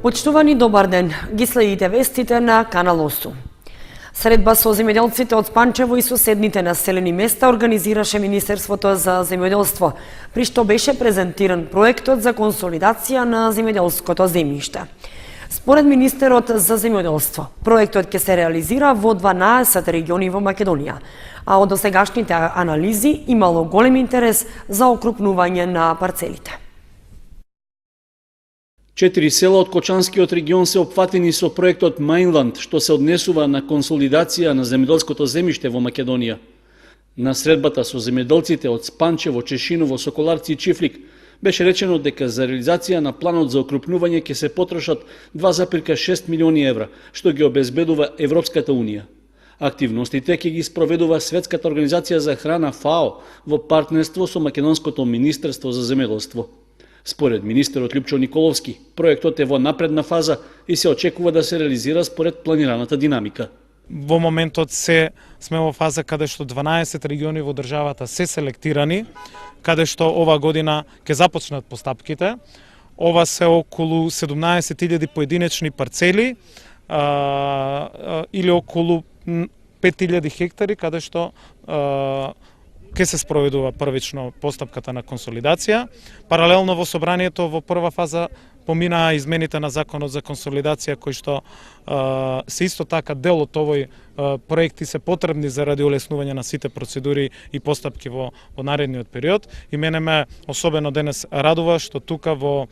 Почитувани, добар ден. Ги следите вестите на Канал 8. Средба со земјоделците од Панчево и соседните населени места организираше Министерството за земјоделство, при што беше презентиран проектот за консолидација на земјоделското земјиште. Според министерот за земјоделство, проектот ќе се реализира во 12 региони во Македонија, а од досегашните анализи имало голем интерес за окрупнување на парцелите. 4 села од Кочанскиот регион се опфатени со проектот Мајнланд, што се однесува на консолидација на земјоделското земјиште во Македонија. На средбата со земјоделците од Спанчево, Чешиново, Соколарци и Чифлик беше речено дека за реализација на планот за окрупнување ќе се потрошат 2,6 милиони евра, што ги обезбедува Европската унија. Активностите ќе ги спроведува Светската организација за храна ФАО во партнерство со Македонското министерство за земјоделство. Според министерот Лјупчо Николовски, проектот е во напредна фаза и се очекува да се реализира според планираната динамика. Во моментот сме во фаза каде што 12 региони во државата се селектирани, каде што ова година ќе започнат постапките. Ова се околу 17.000 поединечни парцели или околу 5.000 хектари, каде што ќе се спроведува првично постапката на консолидација. Паралелно во собранието во прва фаза поминаа измените на законот за консолидација, кои што се исто така дел од овој проекти се потребни заради олеснување на сите процедури и постапки во наредниот период. И мене ме особено денес радува што тука во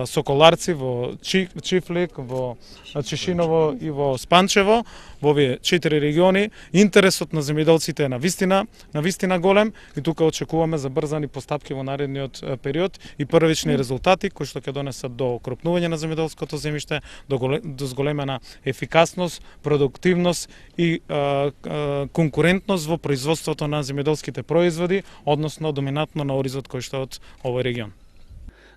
Соколарци, во Чифлик, во Чешиново и во Спанчево, во овие 4 региони, интересот на земјоделците е на вистина голем и тука очекуваме забрзани постапки во наредниот период и првични резултати кои што ќе донесат до окрупнување на земјоделското земјиште, до зголемена ефикасност, продуктивност и конкурентност во производството на земјоделските производи, односно доминантно на оризот кој што е од овој регион.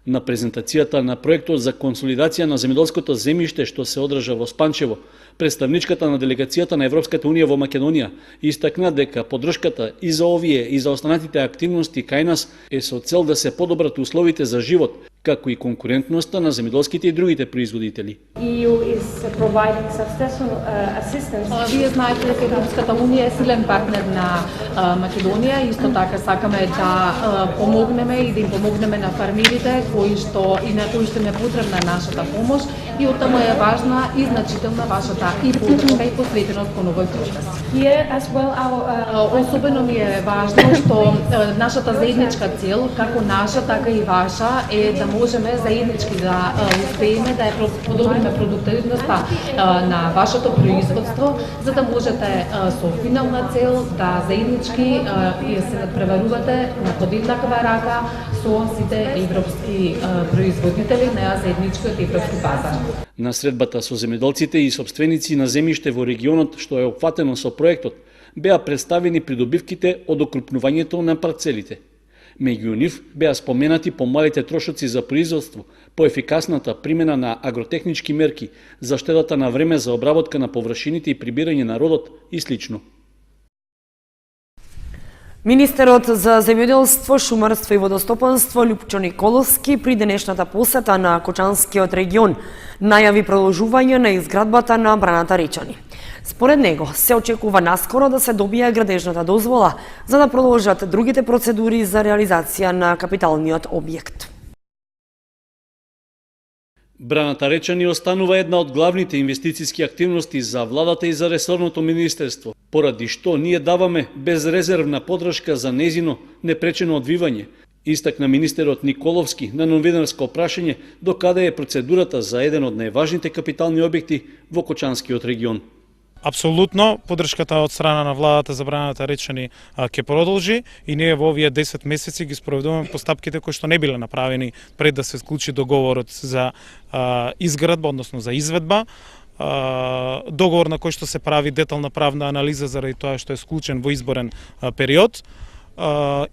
На презентацијата на проектот за консолидација на земјоделското земјиште што се одржа во Спанчево, представничката на делегацијата на Европската унија во Македонија истакна дека поддршката и за овие и за останатите активности кај нас е со цел да се подобрат условите за живот, како и конкурентноста на земјоделските и другите производители. Вие знаете дека Европската унија е силен партнер на Македонија, исто така сакаме да помогнеме и да им помогнеме на фармерите и на кои што не потребна нашата помош и оттаму е важна и значителна вашата и поддршка и посветеност кон овој процес. Особено ми е важно што нашата заедничка цел, како наша, така и ваша, е да можеме заеднички да успееме да подобриме продуктивноста на вашето производство, за да можете со финална цел да заеднички се надпреварувате на подеднаква рака со сите европски производители на заедничкиот европски пазар. На средбата со земјоделците и собственици на земјиште во регионот што е опфатено со проектот, беа представени придобивките од окрупнувањето на парцелите. Меѓу нив беа споменати помалите трошоци за производство, поефикасната примена на агротехнички мерки, заштедата на време за обработка на површините и прибирање на родот и слично. Министерот за земјоделство, шумарство и водостопанство Лјупчо Николовски при денешната посета на Кочанскиот регион најави продолжување на изградбата на браната Речани. Според него се очекува наскоро да се добие градежната дозвола за да продолжат другите процедури за реализација на капиталниот објект. Браната Речани останува една од главните инвестициски активности за владата и за ресорното министерство, поради што ние даваме безрезервна поддршка за незино непречено одвивање, истакна министерот Николовски на новинарско прашање до каде е процедурата за еден од најважните капитални објекти во Кочанскиот регион. Апсолутно, поддршката од страна на владата за браната Речани ќе продолжи и ние во овие 10 месеци ги спроведуваме постапките кои што не биле направени пред да се склучи договорот за изградба, односно за изведба. Договор на кој што се прави детална правна анализа заради тоа што е склучен во изборен период.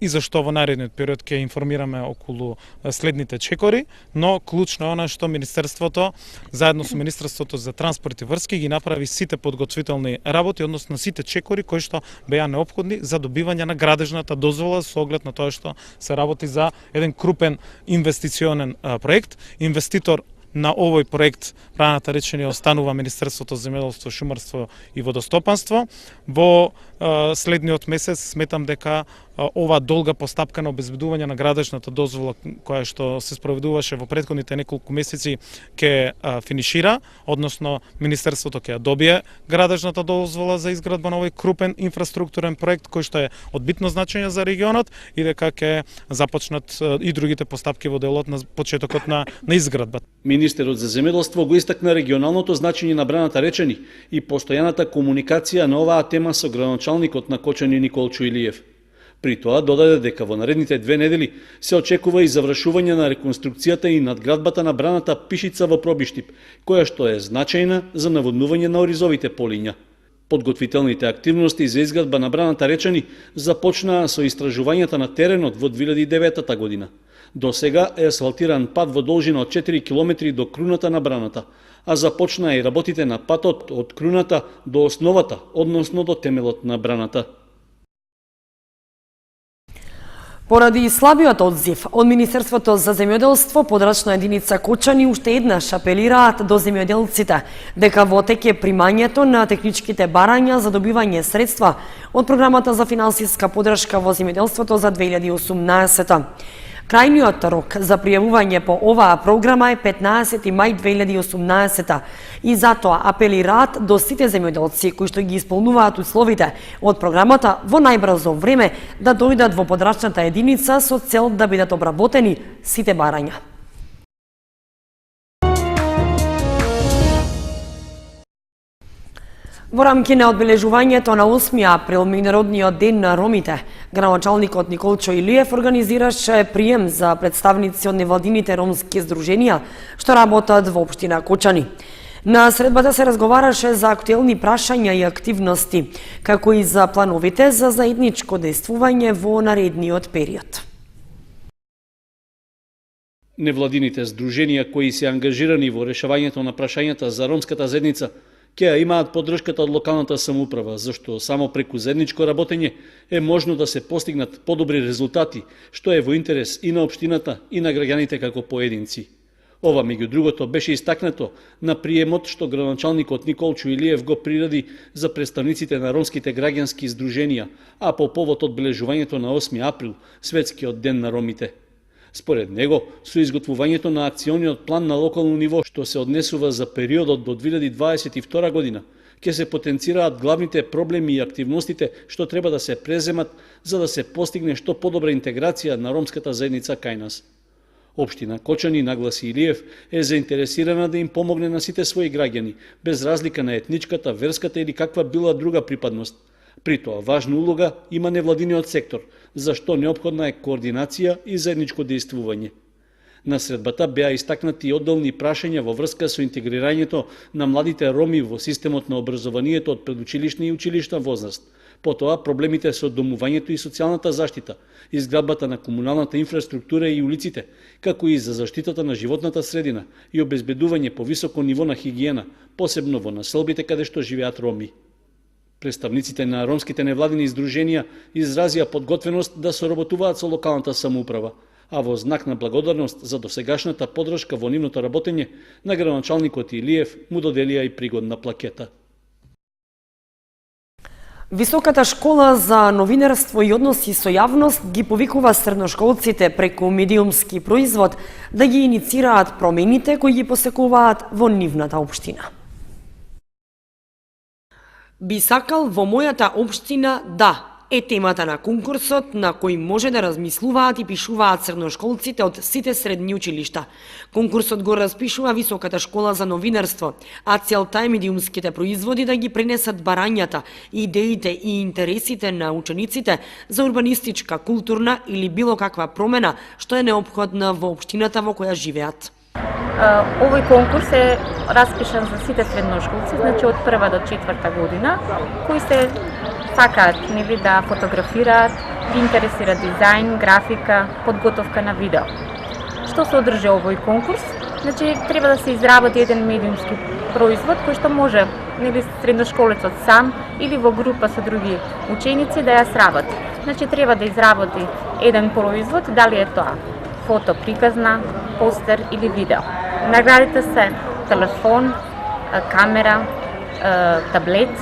И зашто во наредниот период ќе информираме околу следните чекори, но клучно е она што Министерството, заедно со Министерството за транспорт и врски, ги направи сите подготвителни работи, односно сите чекори кои што беа неопходни за добивање на градежната дозвола со оглед на тоа што се работи за еден крупен инвестиционен проект. Инвеститор на овој проект раната речени останува Министерството за земјоделство, шумарство и водостопанство. Во следниот месец сметам дека ова долга постапка на обезбедување на градежната дозвола која што се спроведуваше во претходните неколку месеци ќе финишира, односно Министерството ќе ја добие градежната дозвола за изградба на овој крупен инфраструктурен проект кој што е од битно значење за регионот и дека ќе започнат и другите постапки во делот на почетокот на изградба. Министерот за земјоделство го истакна регионалното значење на браната Речени и постојаната комуникација на оваа тема со градоначалникот на Кочани Николчо Илиев. При тоа додаде дека во наредните 2 недели се очекува и завршување на реконструкцијата и надградбата на браната Пишица во Пробиштип, која што е значајна за наводнување на оризовите полиња. Подготвителните активности за изградба на браната Речени започнаа со истражувањата на теренот во 2009 година. До сега е асфалтиран пат во должина од 4 км до круната на браната, а започнаа и работите на патот од круната до основата, односно до темелот на браната. Поради слабиот одзив од Министерството за земјоделство, подрачна единица Кочани уште еднаш апелираат до земјоделците дека во тек е примањето на техничките барања за добивање средства од програмата за финансиска подршка во земјоделството за 2018. Крајниот рок за пријавување по оваа програма е 15 мај 2018 и затоа апелираат до сите земјоделци кои што ги исполнуваат условите од програмата во најбрзо време да дојдат во подрачната единица со цел да бидат обработени сите барања. Во рамки на одбележувањето на 8 април, Меѓународниот ден на ромите, градоначалникот Николчо Илиев организираше прием за представници од невладините ромски здруженија што работат во општина Кочани. На средбата се разговараше за актуелни прашања и активности, како и за плановите за заедничко действување во наредниот период. Невладините здруженија кои се ангажирани во решавањето на прашањата за ромската заедница ќе имаат поддршката од локалната самоуправа, зашто само преку заедничко работење е можно да се постигнат подобри резултати, што е во интерес и на општината и на граѓаните како поединци. Ова, меѓу другото, беше истакнато на приемот што градоначалникот Николчо Илиев го приреди за представниците на ромските граѓански здруженија, а по повод одбележувањето на 8 април, Светскиот ден на ромите. Според него, со изготвувањето на акциониот план на локално ниво, што се однесува за периодот до 2022 година, ќе се потенцираат главните проблеми и активностите што треба да се преземат за да се постигне што подобра интеграција на ромската заедница кај нас. Општина Кочани, нагласи Илиев, е заинтересирана да им помогне на сите своји граѓани, без разлика на етничката, верската или каква била друга припадност. При тоа важна улога има невладиниот сектор, зашто неопходна е координација и заедничко действување. На средбата беа истакнати и одделни прашања во врска со интегрирањето на младите роми во системот на образованието од предучилишна и училишна возраст, потоа проблемите со домувањето и социјалната заштита, изградбата на комуналната инфраструктура и улиците, како и за заштитата на животната средина и обезбедување по високо ниво на хигиена, посебно во населбите каде што живеат роми. Представниците на ромските невладини здруженија изразија подготвеност да соработуваат со локалната самоуправа, а во знак на благодарност за досегашната поддршка во нивното работење, на градоначалникот Илиев му доделија и пригодна плакета. Високата школа за новинарство и односи со јавност ги повикува средношколците преку медиумски производ да ги иницираат промените кои ги посекуваат во нивната општина. Би сакал во мојата општина да е темата на конкурсот на кој може да размислуваат и пишуваат средношколците од сите средни училишта. Конкурсот го распишува Високата школа за новинарство, а целта е медиумските производи да ги пренесат барањата, идеите и интересите на учениците за урбанистичка, културна или било каква промена што е неопходна во општината во која живеат. Овој конкурс е распишан за сите средношколци, значи од 1 до 4 година, кои се сакаат да фотографираат, ги интересира дизајн, графика, подготовка на видео. Што се одржа овој конкурс? Значи треба да се изработи еден медиумски производ кој што може средношколецот сам или во група со други ученици да ја сработи. Значи треба да изработи еден производ, дали е тоа фото приказна, постер или видео. Наградите се телефон, камера, таблет,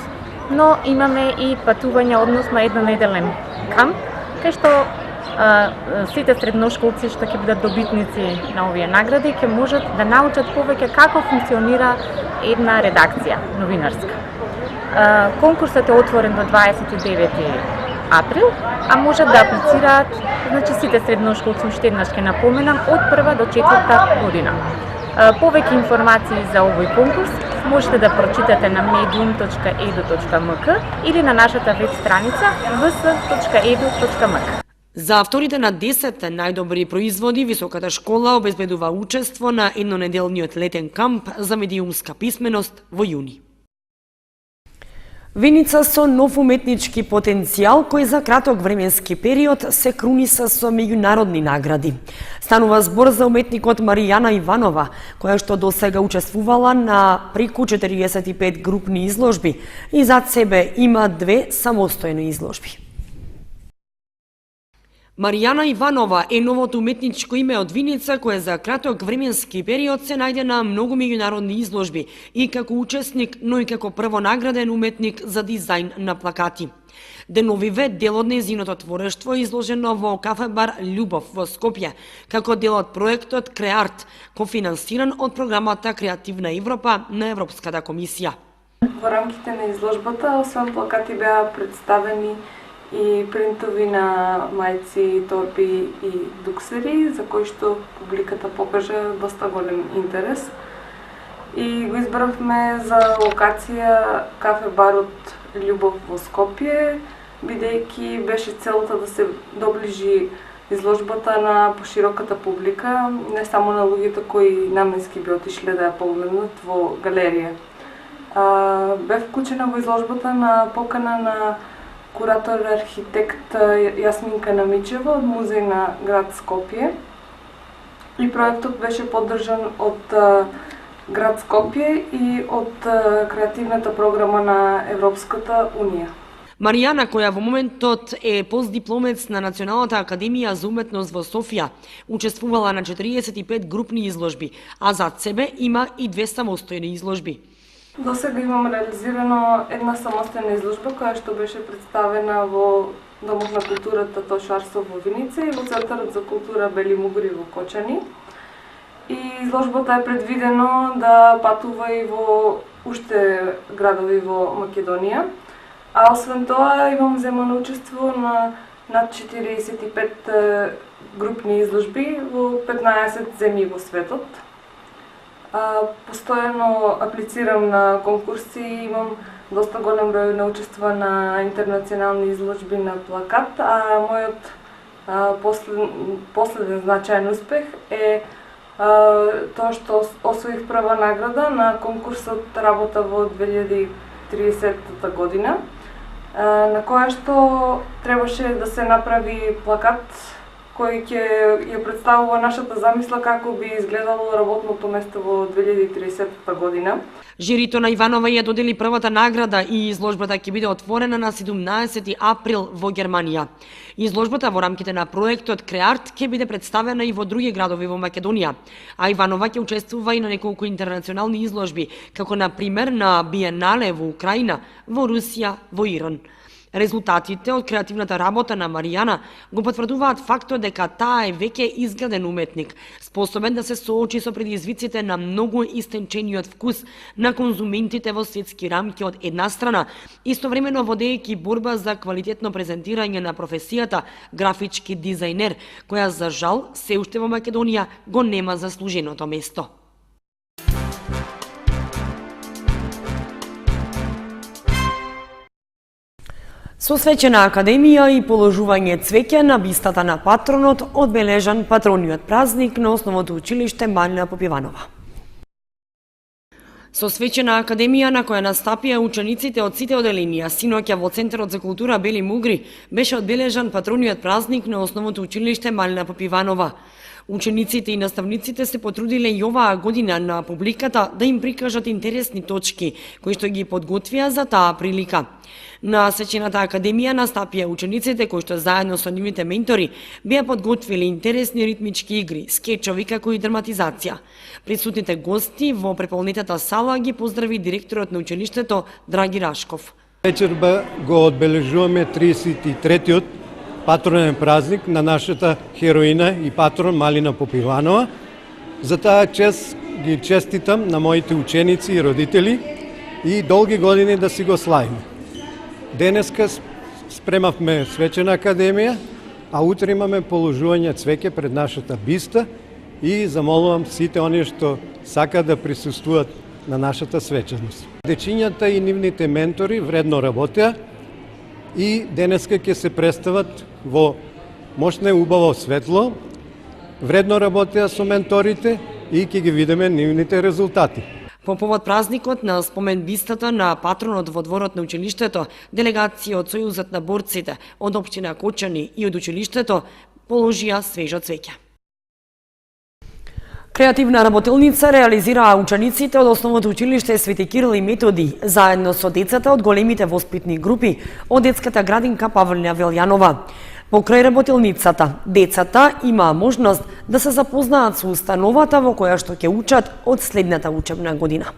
но имаме и патување, односно еднонеделен камп, кај што сите средношколци што ќе бидат добитници на овие награди ќе можат да научат повеќе како функционира една редакција новинарска. Конкурсот е отворен до 29 април, а можат да аплицираат, значи сите средношколци, уште еднаш ќе напоменам, од 1 до 4 година. Повеќе информации за овој конкурс можете да прочитате на medium.edu.mk или на нашата веб страница vs.edu.mk. За авторите на 10 најдобри производи, Високата школа обезбедува учество на еднонеделниот летен камп за медиумска писменост во јуни. Виница со нов уметнички потенцијал, кој за краток временски период се круниса со меѓународни награди. Станува збор за уметникот Маријана Иванова, која што досега учествувала на преку 45 групни изложби и зад себе има 2 самостојни изложби. Маријана Иванова е новото уметничко име од Виница, кое за краток временски период се најде на многу меѓународни изложби и како учесник, но и како првонаграден уметник за дизајн на плакати. Деновиве дел од нејзиното творештво е изложено во кафе-бар Љубов во Скопје, како дел од проектот Креарт, кофинансиран од програмата Креативна Европа на Европската комисија. Во рамките на изложбата, освен плакати, беа представени и принтови на мајци, торби и дуксери, за кои што публиката покажа доста голем интерес. И го избравме за локација кафе-барот Љубов во Скопје, бидејќи беше целта да се доближи изложбата на пошироката публика, не само на луѓето кои наменски би отишле да ја погледнат во галерија. Бе вклучена во изложбата на покана на куратор архитект Јасминка Намичева од музеј на град Скопје. И проектот беше поддржан од град Скопје и од креативната програма на Европската унија. Маријана, која во моментот е постдипломец на Националната академија за уметност во Софија, учествувала на 45 групни изложби, а зад себе има и 2 самостојни изложби. До сега имам реализирано една самостојна изложба која што беше представена во Домот на културата Тош Арсов во Виница и во Центарот за култура Бели Мугури во Кочани. И изложбата е предвидено да патува и во уште градови во Македонија. А освен тоа имам земано учество на над 45 групни изложби во 15 земји во светот. Постојано аплицирам на конкурси, имам доста голем број на учества на интернационални изложби на плакат, а мојот последен значаен успех е тоа што освоих прва награда на конкурсот Работа во 2030 година, на која што требаше да се направи плакат кој ќе ја представува нашата замисла како би изгледало работното место во 2030 година. Жирито на Иванова ја додели првата награда и изложбата ќе биде отворена на 17 април во Германија. Изложбата во рамките на проектот Креарт ќе биде представена и во други градови во Македонија, а Иванова ќе учествува и на неколку интернационални изложби, како на пример на Биенале во Украина, во Русија, во Иран. Резултатите од креативната работа на Маријана го потврдуваат фактот дека таа е веќе изграден уметник, способен да се соочи со предизвиците на многу истенчениот вкус на конзументите во светски рамки од една страна, истовремено водејќи борба за квалитетно презентирање на професијата графички дизајнер, која за жал се уште во Македонија го нема заслуженото место. Со свечена академија и положување цвеќе на бистата на патронот, одбележан патрониот празник на основното училиште Малина Попиванова. Со свечена академија на која настапија учениците од сите оделенија, синоќа во Центарот за култура Бели Мугри беше одбележан патрониот празник на основното училиште Малина Попиванова. Учениците и наставниците се потрудиле и оваа година на публиката да им прикажат интересни точки, кои што ги подготвија за таа прилика. На Свечената академија настапија учениците кои што заедно со нивните ментори беа подготвили интересни ритмички игри, скечови како и драматизација. Присутните гости во преполнетата сала ги поздрави директорот на училиштето Драги Рашков. Вечерба го одбележуваме 33-тиот патронен празник на нашата хероина и патрон Малина Попиванова. За таа чест ги честитам на моите ученици и родители и долги години да си го славиме. Денеска спремавме Свечена академија, а утре имаме положување цвеќе пред нашата биста и замолувам сите оние што сакаат да присуствуваат на нашата свеченост. Дечињата и нивните ментори вредно работеа и денеска ќе се представат во мощно и убаво светло, вредно работеа со менторите и ќе ги видиме нивните резултати. По повод празникот на спомен бистата на патронот во дворот на училиштето, делегација од Сојузот на борците, од општина Кочани и од училиштето положија свежо цвеќе. Креативна работилница реализираа учениците од основното училиште Свети Кирил и Методи, заедно со децата од големите воспитни групи од детската градинка Павлина Велјанова. Покрај работилницата, децата имаа можност да се запознаат со установата во која што ќе учат од следната учебна година.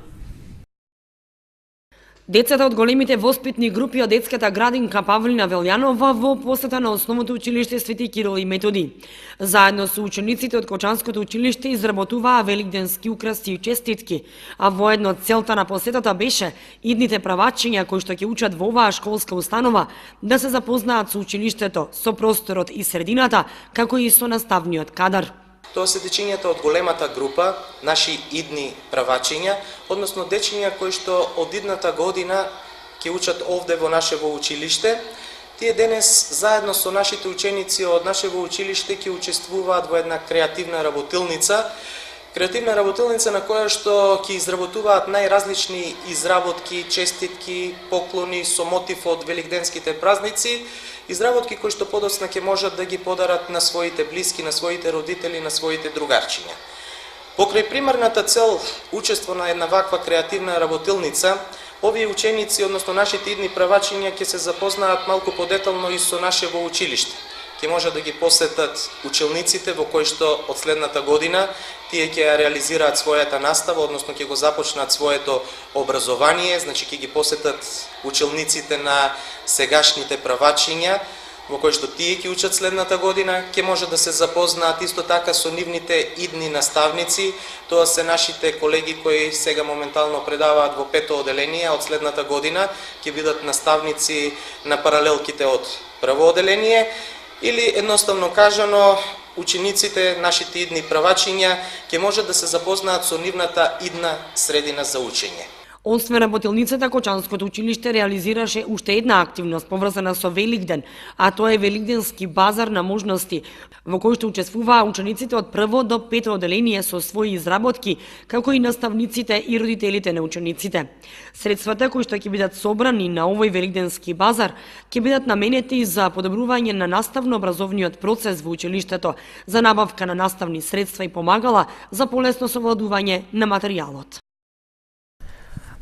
Децата од големите воспитни групи од детската градинка Павлина Велјанова во посета на основното училиште Свети Кирил и Методи. Заедно со учениците од Кочанското училиште изработуваа великденски украси и честитки, а воедно целта на посетата беше идните правачиња кои што ќе учат во оваа школска установа да се запознаат со училиштето, со просторот и средината, како и со наставниот кадар. Тоа се дечињата од големата група, наши идни правачиња, односно дечиња кои што од идната година ќе учат овде во нашево училиште. Тие денес заедно со нашите ученици од нашево училиште ќе учествуваат во една креативна работилница. Креативна работилница на која што ќе изработуваат најразлични изработки, честитки, поклони со мотив од великденските празници, изработки кои што подоцна ќе можат да ги подарат на своите блиски, на своите родители, на своите другарчиња. Покрај примарната цел учество на една ваква креативна работилница, овие ученици, односно нашите идни правачиња, ќе се запознаат малку подетално и со нашево училиште. Ќе можат да ги посетат училниците во кои што од следната година тие ќе ја реализираат својата настава, односно ќе го започнат своето образование, значи ќе ги посетат училниците на сегашните правачиња, во кои што тие ќе учат следната година, ќе можат да се запознаат исто така со нивните идни наставници, тоа се нашите колеги кои сега моментално предаваат во 5-то оделение, од следната година ќе бидат наставници на паралелките од прво оделение, или едноставно кажано, учениците, нашите идни правачиња, ќе можат да се запознаат со нивната идна средина за учење. Освен работилницата, Кочанското училиште реализираше уште една активност поврзана со Великден, а тоа е Великденски базар на можности, во кој што учествуваа учениците од прво до 5-то оделение со своји изработки, како и наставниците и родителите на учениците. Средствата кои што ќе бидат собрани на овој Великденски базар ќе бидат наменети за подобрување на наставно-образовниот процес во училиштето, за набавка на наставни средства и помагала за полесно совладување на материјалот.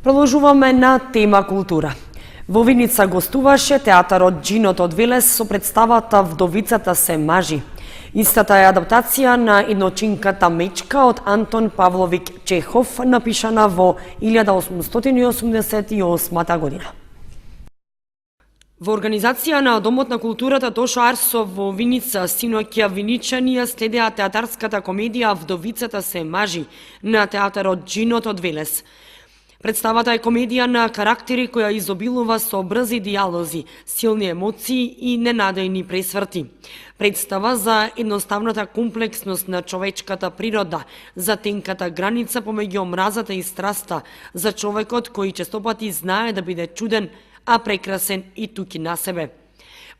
Продолжуваме на тема култура. Во Виница гостуваше театарот Джинот од Велес со представата Вдовицата се мажи. Истата е адаптација на едночинката Мечка од Антон Павловик Чехов, напишана во 1888 година. Во организација на Домот на културата Тошо Арсов во Виница, синоќа виничани ја следеа театарската комедија Вдовицата се мажи на театарот Джинот од Велес. Представата е комедија на карактери која изобилува со брзи дијалози, силни емоции и ненадејни пресврти. Представа за едноставната комплексност на човечката природа, за тенката граница помеѓу омразата и страста, за човекот кој честопати знае да биде чуден, а прекрасен и туки на себе.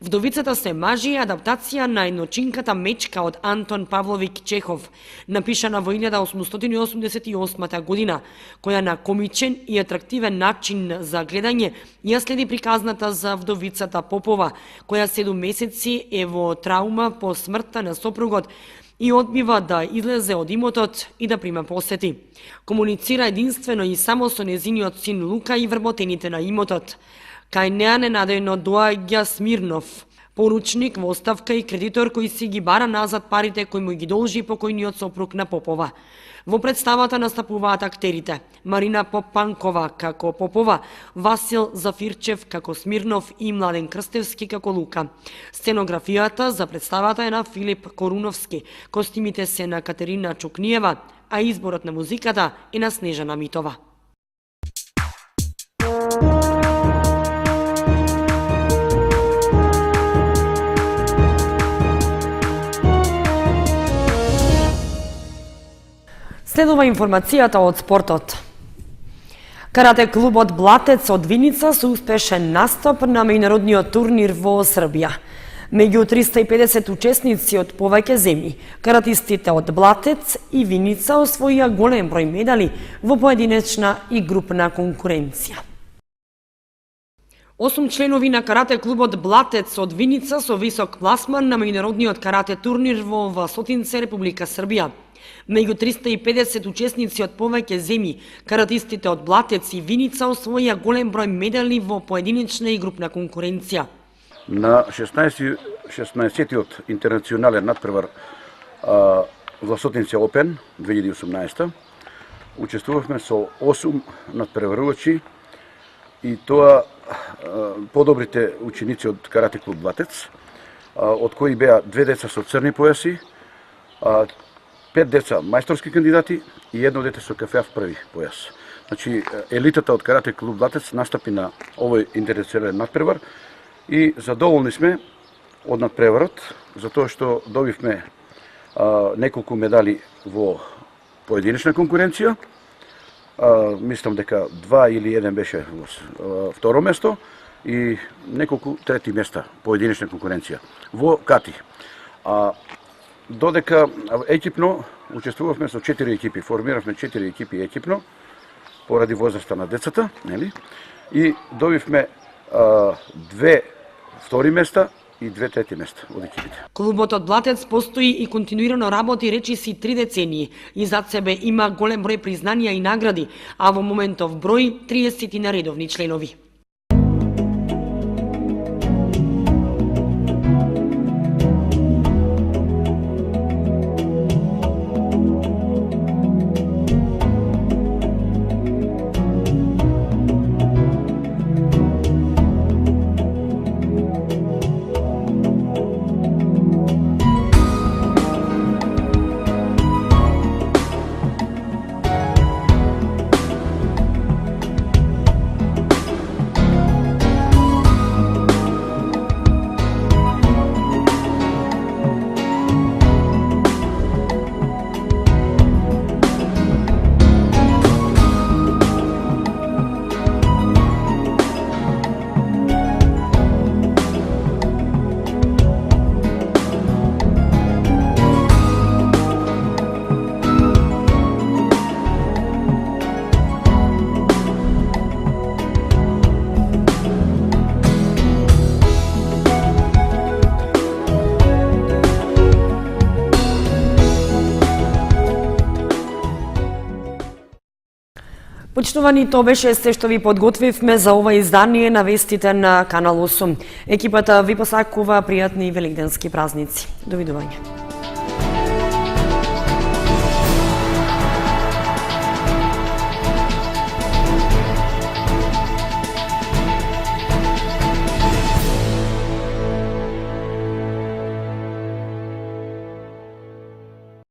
Вдовицата се мажи е адаптација на едночинката Мечка од Антон Павловик Чехов, напишана во 1888 година, која на комичен и атрактивен начин за гледање ја следи приказната за вдовицата Попова, која 7 месеци е во траума по смртта на сопругот и одбива да излезе од имотот и да прима посети. Комуницира единствено и само со незиниот син Лука и вработените на имотот. Кај неа ненадејно доаѓа Смирнов, поручник во оставка и кредитор кој си ги бара назад парите кои му ги должи покојниот сопруг на Попова. Во представата настапуваат актерите Марина Попанкова како Попова, Васил Зафирчев како Смирнов и Младен Крстевски како Лука. Сценографијата за представата е на Филип Коруновски, костимите се на Катерина Чукниева, а изборот на музиката е на Снежана Митова. Следува информацијата од спортот. Карате клубот Блатец од Виница со успешен настап на меѓународниот турнир во Србија. Меѓу 350 учесници од повеќе земји, каратистите од Блатец и Виница освоија голем број медали во поединечна и групна конкуренција. 8 членови на карате клубот Блатец од Виница со висок пласман на меѓународниот карате турнир во Власотинце, Република Србија. Меѓу 350 учесници од повеќе земји, каратистите од Блатец и Виница освоија голем број медали во поединечна и групна конкуренција. На 16-тиот интернационален надпревар Власотинце Опен 2018 учествувавме со 8 надпреварувачи и тоа подобрите ученици од карате клуб Блатец, од кои беа 2 деца со црни појаси, 5 деца мајсторски кандидати и едно дете со кафеав први појас. Значи, елитата од карате клуб Блатец настапи на овој интернационален надпревар и задоволни сме од надпреварот, затоа што добивме неколку медали во поединечна конкуренција. Мислам дека 2 или 1 беше во второ место и неколку трети места поединечна конкуренција во кати. Додека екипно учествувавме со 4 екипи, формиравме 4 екипи екипно поради возраста на децата, нели? И добивме 2 втори места и 2 трети места од екипите. Клубот од Блатец постои и континуирано работи речиси 3 децении и зад себе има голем број признанија и награди, а во моментов број 30 на редовни членови. Почитувани, тоа беше се што ви подготвивме за ова издание на вестите на Канал 8. Екипата ви посакува пријатни великденски празници. Довидување.